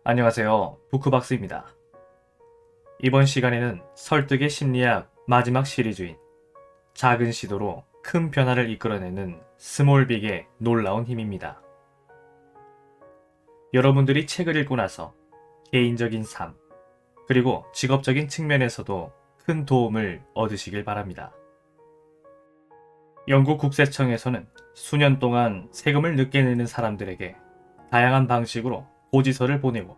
안녕하세요. 부크박스입니다. 이번 시간에는 설득의 심리학 마지막 시리즈인 작은 시도로 큰 변화를 이끌어내는 스몰빅의 놀라운 힘입니다. 여러분들이 책을 읽고 나서 개인적인 삶, 그리고 직업적인 측면에서도 큰 도움을 얻으시길 바랍니다. 영국 국세청에서는 수년 동안 세금을 늦게 내는 사람들에게 다양한 방식으로 고지서를 보내고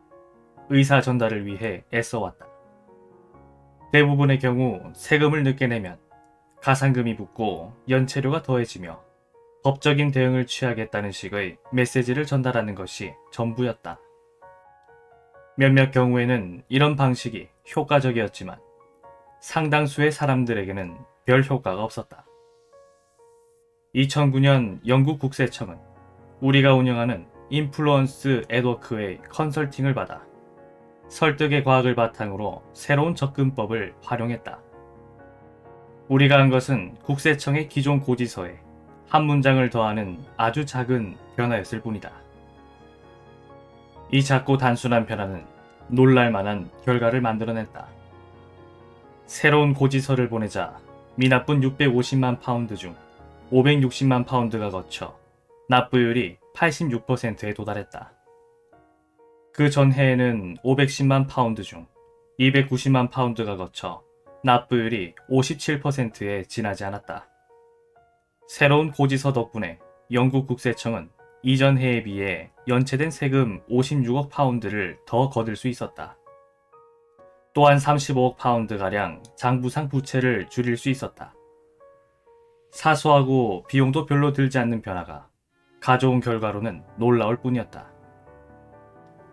의사 전달을 위해 애써왔다. 대부분의 경우 세금을 늦게 내면 가산금이 붙고 연체료가 더해지며 법적인 대응을 취하겠다는 식의 메시지를 전달하는 것이 전부였다. 몇몇 경우에는 이런 방식이 효과적이었지만 상당수의 사람들에게는 별 효과가 없었다. 2009년 영국 국세청은 우리가 운영하는 인플루언스 앳워크의 컨설팅을 받아 설득의 과학을 바탕으로 새로운 접근법을 활용했다. 우리가 한 것은 국세청의 기존 고지서에 한 문장을 더하는 아주 작은 변화였을 뿐이다. 이 작고 단순한 변화는 놀랄만한 결과를 만들어냈다. 새로운 고지서를 보내자 미납분 650만 파운드 중 560만 파운드가 거쳐 납부율이 86%에 도달했다. 그 전해에는 510만 파운드 중 290만 파운드가 거쳐 납부율이 57%에 지나지 않았다. 새로운 고지서 덕분에 영국 국세청은 이전 해에 비해 연체된 세금 56억 파운드를 더 거둘 수 있었다. 또한 35억 파운드가량 장부상 부채를 줄일 수 있었다. 사소하고 비용도 별로 들지 않는 변화가 가져온 결과로는 놀라울 뿐이었다.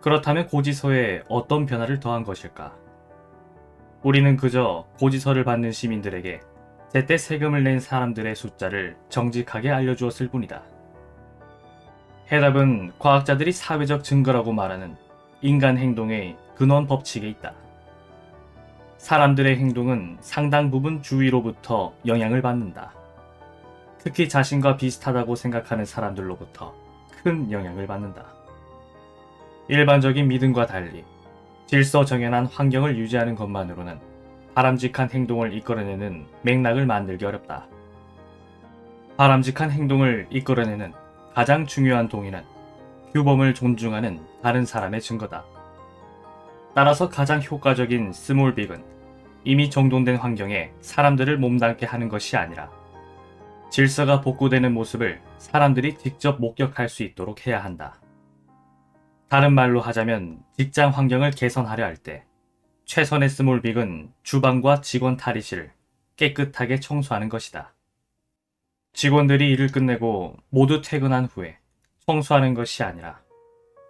그렇다면 고지서에 어떤 변화를 더한 것일까? 우리는 그저 고지서를 받는 시민들에게 제때 세금을 낸 사람들의 숫자를 정직하게 알려주었을 뿐이다. 해답은 과학자들이 사회적 증거라고 말하는 인간 행동의 근원 법칙에 있다. 사람들의 행동은 상당 부분 주위로부터 영향을 받는다. 특히 자신과 비슷하다고 생각하는 사람들로부터 큰 영향을 받는다. 일반적인 믿음과 달리 질서 정연한 환경을 유지하는 것만으로는 바람직한 행동을 이끌어내는 맥락을 만들기 어렵다. 바람직한 행동을 이끌어내는 가장 중요한 동의는 규범을 존중하는 다른 사람의 증거다. 따라서 가장 효과적인 스몰빅은 이미 정돈된 환경에 사람들을 몸담게 하는 것이 아니라 질서가 복구되는 모습을 사람들이 직접 목격할 수 있도록 해야 한다. 다른 말로 하자면 직장 환경을 개선하려 할 때 최선의 스몰빅은 주방과 직원 탈의실을 깨끗하게 청소하는 것이다. 직원들이 일을 끝내고 모두 퇴근한 후에 청소하는 것이 아니라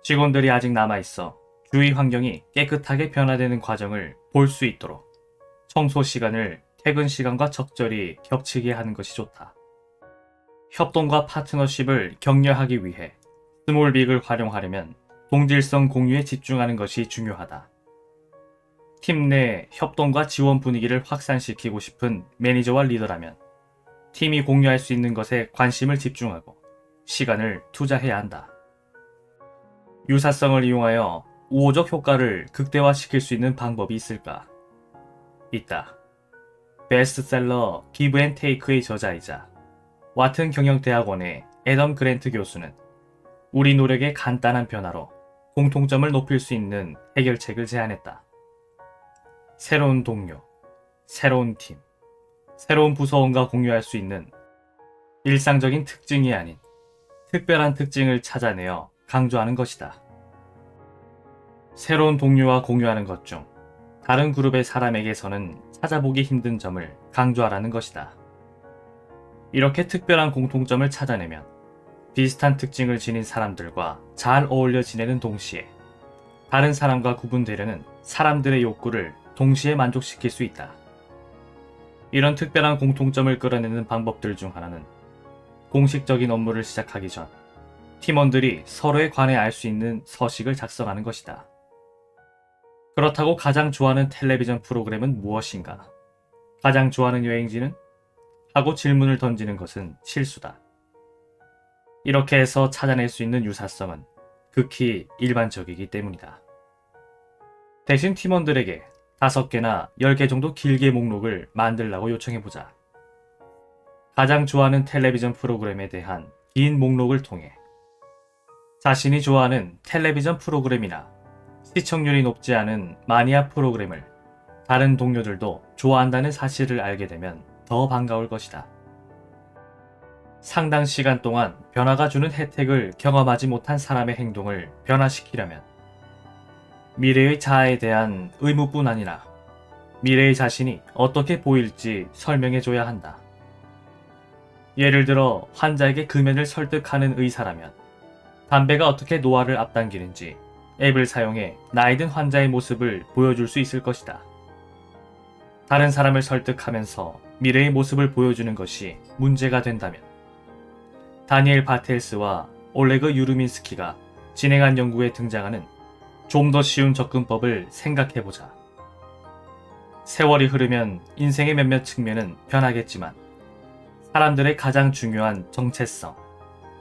직원들이 아직 남아있어 주위 환경이 깨끗하게 변화되는 과정을 볼 수 있도록 청소 시간을 퇴근 시간과 적절히 겹치게 하는 것이 좋다. 협동과 파트너십을 격려하기 위해 스몰빅을 활용하려면 동질성 공유에 집중하는 것이 중요하다. 팀 내 협동과 지원 분위기를 확산시키고 싶은 매니저와 리더라면 팀이 공유할 수 있는 것에 관심을 집중하고 시간을 투자해야 한다. 유사성을 이용하여 우호적 효과를 극대화시킬 수 있는 방법이 있을까? 있다. 베스트셀러 기브 앤 테이크의 저자이자 와튼 경영대학원의 애덤 그랜트 교수는 우리 노력의 간단한 변화로 공통점을 높일 수 있는 해결책을 제안했다. 새로운 동료, 새로운 팀, 새로운 부서원과 공유할 수 있는 일상적인 특징이 아닌 특별한 특징을 찾아내어 강조하는 것이다. 새로운 동료와 공유하는 것 중 다른 그룹의 사람에게서는 찾아보기 힘든 점을 강조하라는 것이다. 이렇게 특별한 공통점을 찾아내면 비슷한 특징을 지닌 사람들과 잘 어울려 지내는 동시에 다른 사람과 구분되려는 사람들의 욕구를 동시에 만족시킬 수 있다. 이런 특별한 공통점을 끌어내는 방법들 중 하나는 공식적인 업무를 시작하기 전 팀원들이 서로에 관해 알 수 있는 서식을 작성하는 것이다. 그렇다고 가장 좋아하는 텔레비전 프로그램은 무엇인가? 가장 좋아하는 여행지는? 하고 질문을 던지는 것은 실수다. 이렇게 해서 찾아낼 수 있는 유사성은 극히 일반적이기 때문이다. 대신 팀원들에게 5개나 10개 정도 길게 목록을 만들라고 요청해보자. 가장 좋아하는 텔레비전 프로그램에 대한 긴 목록을 통해 자신이 좋아하는 텔레비전 프로그램이나 시청률이 높지 않은 마니아 프로그램을 다른 동료들도 좋아한다는 사실을 알게 되면 더 반가울 것이다. 상당 시간 동안 변화가 주는 혜택을 경험하지 못한 사람의 행동을 변화시키려면 미래의 자아에 대한 의무뿐 아니라 미래의 자신이 어떻게 보일지 설명해줘야 한다. 예를 들어 환자에게 금연을 설득하는 의사라면 담배가 어떻게 노화를 앞당기는지 앱을 사용해 나이 든 환자의 모습을 보여줄 수 있을 것이다. 다른 사람을 설득하면서 미래의 모습을 보여주는 것이 문제가 된다면 다니엘 바텔스와 올레그 유르민스키가 진행한 연구에 등장하는 좀 더 쉬운 접근법을 생각해보자. 세월이 흐르면 인생의 몇몇 측면은 변하겠지만 사람들의 가장 중요한 정체성,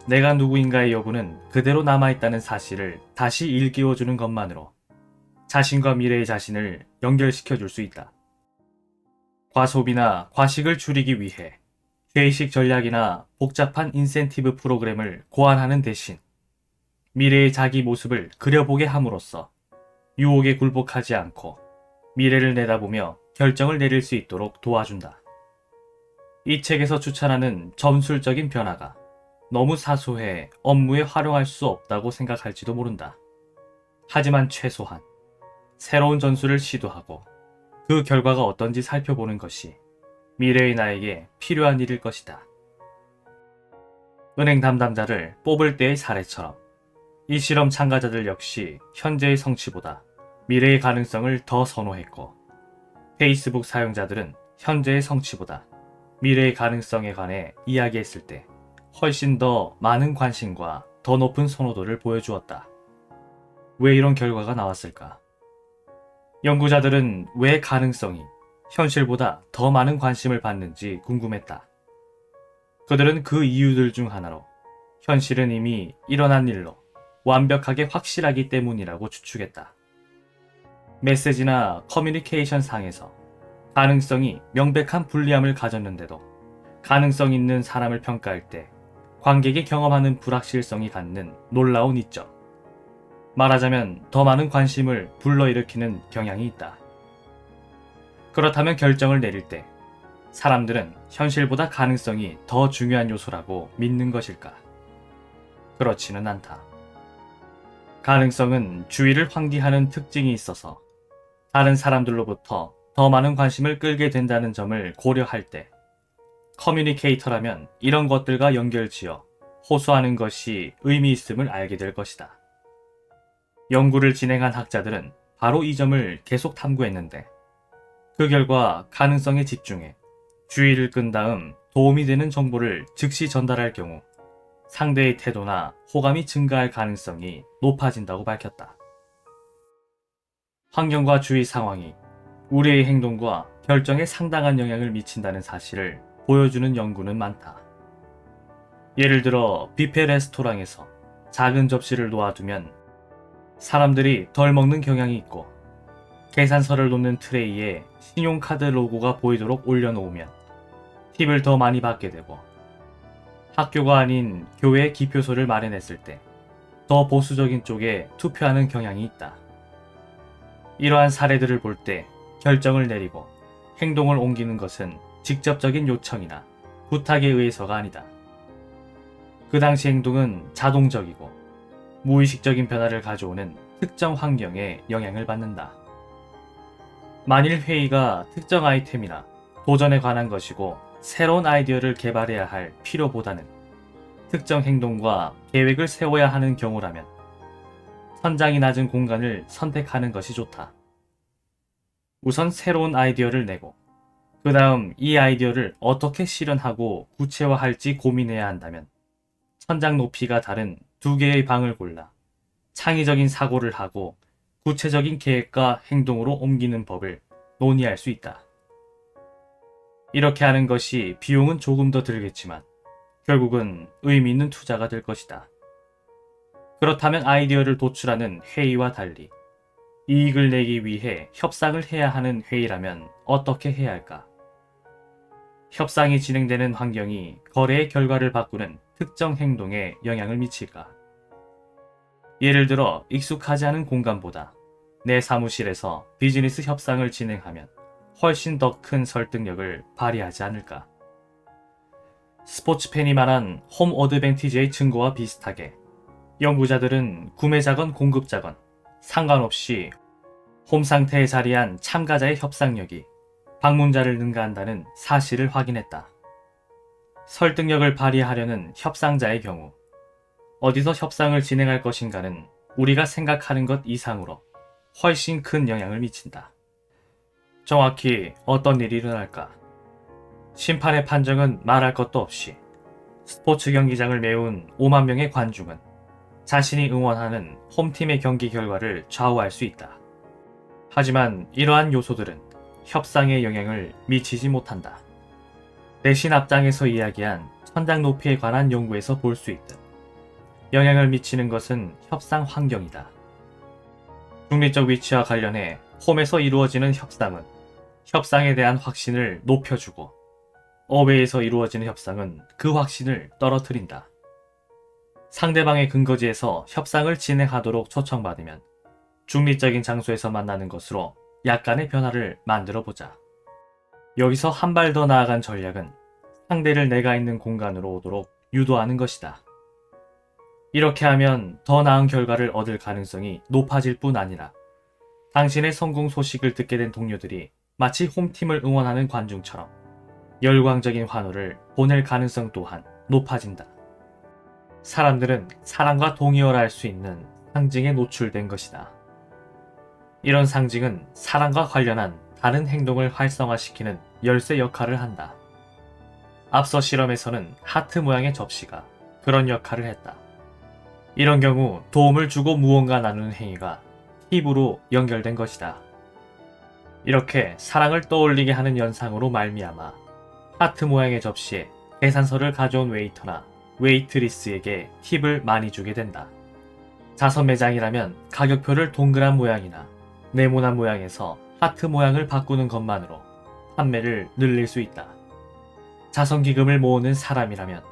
내가 누구인가의 여부는 그대로 남아있다는 사실을 다시 일깨워주는 것만으로 자신과 미래의 자신을 연결시켜줄 수 있다. 과소비나 과식을 줄이기 위해 회의식 전략이나 복잡한 인센티브 프로그램을 고안하는 대신 미래의 자기 모습을 그려보게 함으로써 유혹에 굴복하지 않고 미래를 내다보며 결정을 내릴 수 있도록 도와준다. 이 책에서 추천하는 점술적인 변화가 너무 사소해 업무에 활용할 수 없다고 생각할지도 모른다. 하지만 최소한 새로운 전술을 시도하고 그 결과가 어떤지 살펴보는 것이 미래의 나에게 필요한 일일 것이다. 은행 담당자를 뽑을 때의 사례처럼 이 실험 참가자들 역시 현재의 성취보다 미래의 가능성을 더 선호했고 페이스북 사용자들은 현재의 성취보다 미래의 가능성에 관해 이야기했을 때 훨씬 더 많은 관심과 더 높은 선호도를 보여주었다. 왜 이런 결과가 나왔을까? 연구자들은 왜 가능성이 현실보다 더 많은 관심을 받는지 궁금했다. 그들은 그 이유들 중 하나로 현실은 이미 일어난 일로 완벽하게 확실하기 때문이라고 추측했다. 메시지나 커뮤니케이션 상에서 가능성이 명백한 불리함을 가졌는데도 가능성 있는 사람을 평가할 때 관객이 경험하는 불확실성이 갖는 놀라운 이점. 말하자면 더 많은 관심을 불러일으키는 경향이 있다. 그렇다면 결정을 내릴 때 사람들은 현실보다 가능성이 더 중요한 요소라고 믿는 것일까? 그렇지는 않다. 가능성은 주의를 환기하는 특징이 있어서 다른 사람들로부터 더 많은 관심을 끌게 된다는 점을 고려할 때 커뮤니케이터라면 이런 것들과 연결지어 호소하는 것이 의미 있음을 알게 될 것이다. 연구를 진행한 학자들은 바로 이 점을 계속 탐구했는데 그 결과 가능성에 집중해 주의를 끈 다음 도움이 되는 정보를 즉시 전달할 경우 상대의 태도나 호감이 증가할 가능성이 높아진다고 밝혔다. 환경과 주위 상황이 우리의 행동과 결정에 상당한 영향을 미친다는 사실을 보여주는 연구는 많다. 예를 들어 뷔페 레스토랑에서 작은 접시를 놓아두면 사람들이 덜 먹는 경향이 있고 계산서를 놓는 트레이에 신용카드 로고가 보이도록 올려놓으면 팁을 더 많이 받게 되고 학교가 아닌 교회에 기표소를 마련했을 때 더 보수적인 쪽에 투표하는 경향이 있다. 이러한 사례들을 볼 때 결정을 내리고 행동을 옮기는 것은 직접적인 요청이나 부탁에 의해서가 아니다. 그 당시 행동은 자동적이고 무의식적인 변화를 가져오는 특정 환경에 영향을 받는다. 만일 회의가 특정 아이템이나 도전에 관한 것이고 새로운 아이디어를 개발해야 할 필요보다는 특정 행동과 계획을 세워야 하는 경우라면 선장이 낮은 공간을 선택하는 것이 좋다. 우선 새로운 아이디어를 내고 그 다음 이 아이디어를 어떻게 실현하고 구체화할지 고민해야 한다면 천장 높이가 다른 2개의 방을 골라 창의적인 사고를 하고 구체적인 계획과 행동으로 옮기는 법을 논의할 수 있다. 이렇게 하는 것이 비용은 조금 더 들겠지만 결국은 의미 있는 투자가 될 것이다. 그렇다면 아이디어를 도출하는 회의와 달리 이익을 내기 위해 협상을 해야 하는 회의라면 어떻게 해야 할까? 협상이 진행되는 환경이 거래의 결과를 바꾸는 특정 행동에 영향을 미칠까? 예를 들어 익숙하지 않은 공간보다 내 사무실에서 비즈니스 협상을 진행하면 훨씬 더 큰 설득력을 발휘하지 않을까? 스포츠 팬이 말한 홈 어드밴티지의 증거와 비슷하게 연구자들은 구매자건 공급자건 상관없이 홈 상태에 자리한 참가자의 협상력이 방문자를 능가한다는 사실을 확인했다. 설득력을 발휘하려는 협상자의 경우 어디서 협상을 진행할 것인가는 우리가 생각하는 것 이상으로 훨씬 큰 영향을 미친다. 정확히 어떤 일이 일어날까? 심판의 판정은 말할 것도 없이 스포츠 경기장을 메운 5만 명의 관중은 자신이 응원하는 홈팀의 경기 결과를 좌우할 수 있다. 하지만 이러한 요소들은 협상에 영향을 미치지 못한다. 대신 앞장에서 이야기한 천장 높이에 관한 연구에서 볼 수 있듯 영향을 미치는 것은 협상 환경이다. 중립적 위치와 관련해 홈에서 이루어지는 협상은 협상에 대한 확신을 높여주고 어웨이에서 이루어지는 협상은 그 확신을 떨어뜨린다. 상대방의 근거지에서 협상을 진행하도록 초청받으면 중립적인 장소에서 만나는 것으로 약간의 변화를 만들어 보자. 여기서 한 발 더 나아간 전략은 상대를 내가 있는 공간으로 오도록 유도하는 것이다. 이렇게 하면 더 나은 결과를 얻을 가능성이 높아질 뿐 아니라 당신의 성공 소식을 듣게 된 동료들이 마치 홈팀을 응원하는 관중처럼 열광적인 환호를 보낼 가능성 또한 높아진다. 사람들은 사랑과 동의어라 할 수 있는 상징에 노출된 것이다. 이런 상징은 사랑과 관련한 다른 행동을 활성화시키는 열쇠 역할을 한다. 앞서 실험에서는 하트 모양의 접시가 그런 역할을 했다. 이런 경우 도움을 주고 무언가 나누는 행위가 팁으로 연결된 것이다. 이렇게 사랑을 떠올리게 하는 연상으로 말미암아 하트 모양의 접시에 계산서를 가져온 웨이터나 웨이트리스에게 팁을 많이 주게 된다. 자선 매장이라면 가격표를 동그란 모양이나 네모난 모양에서 하트 모양을 바꾸는 것만으로 판매를 늘릴 수 있다. 자선기금을 모으는 사람이라면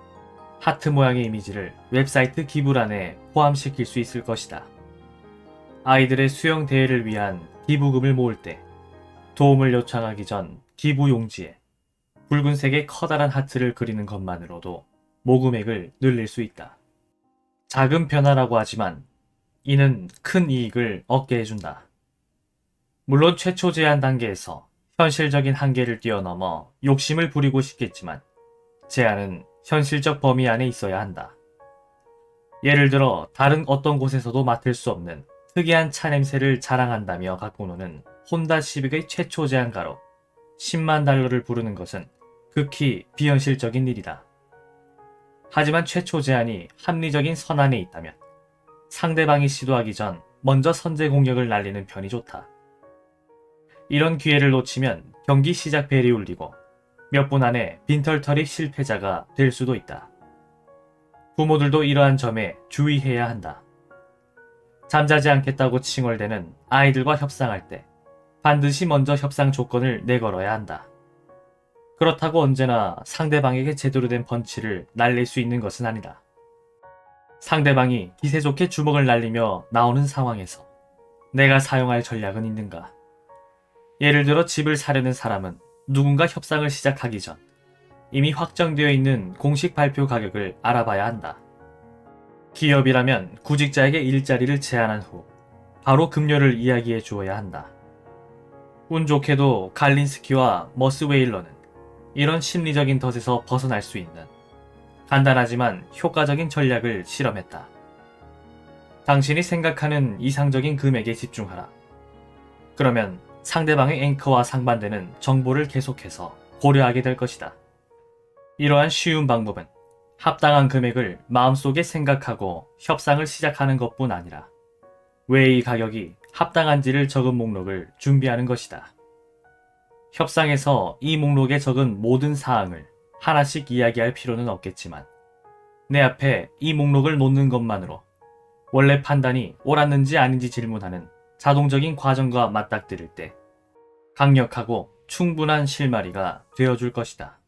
하트 모양의 이미지를 웹사이트 기부란에 포함시킬 수 있을 것이다. 아이들의 수영 대회를 위한 기부금을 모을 때 도움을 요청하기 전 기부 용지에 붉은색의 커다란 하트를 그리는 것만으로도 모금액을 늘릴 수 있다. 작은 변화라고 하지만 이는 큰 이익을 얻게 해준다. 물론 최초 제안 단계에서 현실적인 한계를 뛰어넘어 욕심을 부리고 싶겠지만 제안은 현실적 범위 안에 있어야 한다. 예를 들어 다른 어떤 곳에서도 맡을 수 없는 특이한 차 냄새를 자랑한다며 갖고 노는 혼다 시빅의 최초 제안가로 10만 달러를 부르는 것은 극히 비현실적인 일이다. 하지만 최초 제안이 합리적인 선안에 있다면 상대방이 시도하기 전 먼저 선제 공격을 날리는 편이 좋다. 이런 기회를 놓치면 경기 시작 벨이 울리고 몇 분 안에 빈털터리 실패자가 될 수도 있다. 부모들도 이러한 점에 주의해야 한다. 잠자지 않겠다고 칭얼대는 아이들과 협상할 때 반드시 먼저 협상 조건을 내걸어야 한다. 그렇다고 언제나 상대방에게 제대로 된 펀치를 날릴 수 있는 것은 아니다. 상대방이 기세 좋게 주먹을 날리며 나오는 상황에서 내가 사용할 전략은 있는가? 예를 들어 집을 사려는 사람은 누군가 협상을 시작하기 전 이미 확정되어 있는 공식 발표 가격을 알아봐야 한다. 기업이라면 구직자에게 일자리를 제안한 후 바로 급료를 이야기해 주어야 한다. 운 좋게도 갈린스키와 머스웨일러는 이런 심리적인 덫에서 벗어날 수 있는 간단하지만 효과적인 전략을 실험했다. 당신이 생각하는 이상적인 금액에 집중하라. 그러면 상대방의 앵커와 상반되는 정보를 계속해서 고려하게 될 것이다. 이러한 쉬운 방법은 합당한 금액을 마음속에 생각하고 협상을 시작하는 것뿐 아니라 왜 이 가격이 합당한지를 적은 목록을 준비하는 것이다. 협상에서 이 목록에 적은 모든 사항을 하나씩 이야기할 필요는 없겠지만 내 앞에 이 목록을 놓는 것만으로 원래 판단이 옳았는지 아닌지 질문하는 자동적인 과정과 맞닥뜨릴 때 강력하고 충분한 실마리가 되어줄 것이다.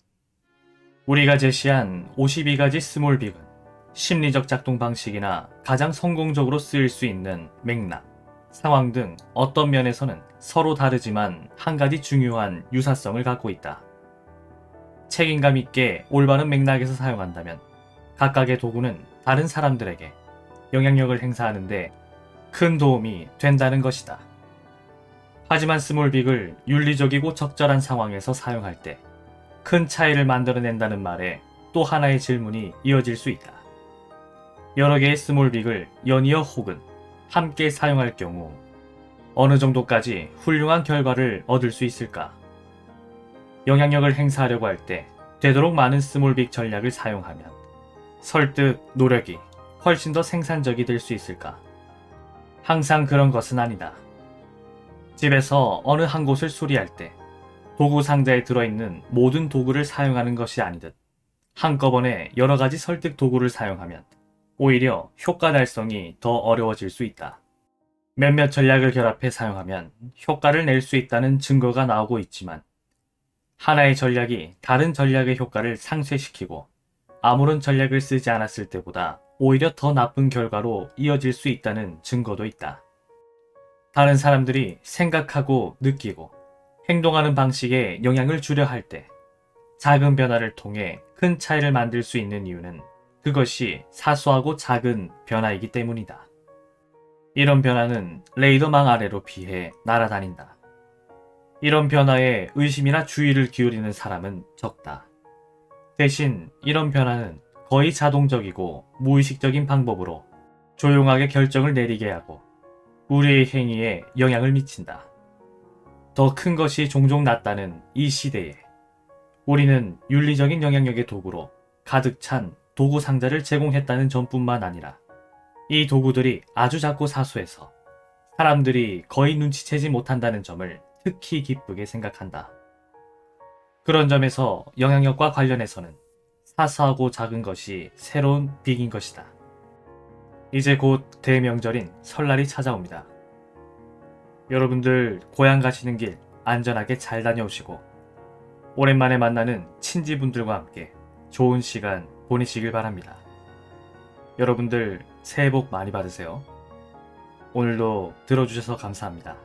우리가 제시한 52가지 스몰빅은 심리적 작동 방식이나 가장 성공적으로 쓰일 수 있는 맥락, 상황 등 어떤 면에서는 서로 다르지만 한 가지 중요한 유사성을 갖고 있다. 책임감 있게 올바른 맥락에서 사용한다면 각각의 도구는 다른 사람들에게 영향력을 행사하는데 큰 도움이 된다는 것이다. 하지만 스몰빅을 윤리적이고 적절한 상황에서 사용할 때 큰 차이를 만들어낸다는 말에 또 하나의 질문이 이어질 수 있다. 여러 개의 스몰빅을 연이어 혹은 함께 사용할 경우 어느 정도까지 훌륭한 결과를 얻을 수 있을까? 영향력을 행사하려고 할 때 되도록 많은 스몰빅 전략을 사용하면 설득, 노력이 훨씬 더 생산적이 될 수 있을까? 항상 그런 것은 아니다. 집에서 어느 한 곳을 수리할 때 도구 상자에 들어있는 모든 도구를 사용하는 것이 아니듯 한꺼번에 여러 가지 설득 도구를 사용하면 오히려 효과 달성이 더 어려워질 수 있다. 몇몇 전략을 결합해 사용하면 효과를 낼 수 있다는 증거가 나오고 있지만 하나의 전략이 다른 전략의 효과를 상쇄시키고 아무런 전략을 쓰지 않았을 때보다 오히려 더 나쁜 결과로 이어질 수 있다는 증거도 있다. 다른 사람들이 생각하고 느끼고 행동하는 방식에 영향을 주려 할 때 작은 변화를 통해 큰 차이를 만들 수 있는 이유는 그것이 사소하고 작은 변화이기 때문이다. 이런 변화는 레이더망 아래로 피해 날아다닌다. 이런 변화에 의심이나 주의를 기울이는 사람은 적다. 대신 이런 변화는 거의 자동적이고 무의식적인 방법으로 조용하게 결정을 내리게 하고 우리의 행위에 영향을 미친다. 더 큰 것이 종종 낫다는 이 시대에 우리는 윤리적인 영향력의 도구로 가득 찬 도구 상자를 제공했다는 점뿐만 아니라 이 도구들이 아주 작고 사소해서 사람들이 거의 눈치채지 못한다는 점을 특히 기쁘게 생각한다. 그런 점에서 영향력과 관련해서는 사소하고 작은 것이 새로운 빅인 것이다. 이제 곧 대명절인 설날이 찾아옵니다. 여러분들 고향 가시는 길 안전하게 잘 다녀오시고 오랜만에 만나는 친지분들과 함께 좋은 시간 보내시길 바랍니다. 여러분들 새해 복 많이 받으세요. 오늘도 들어주셔서 감사합니다.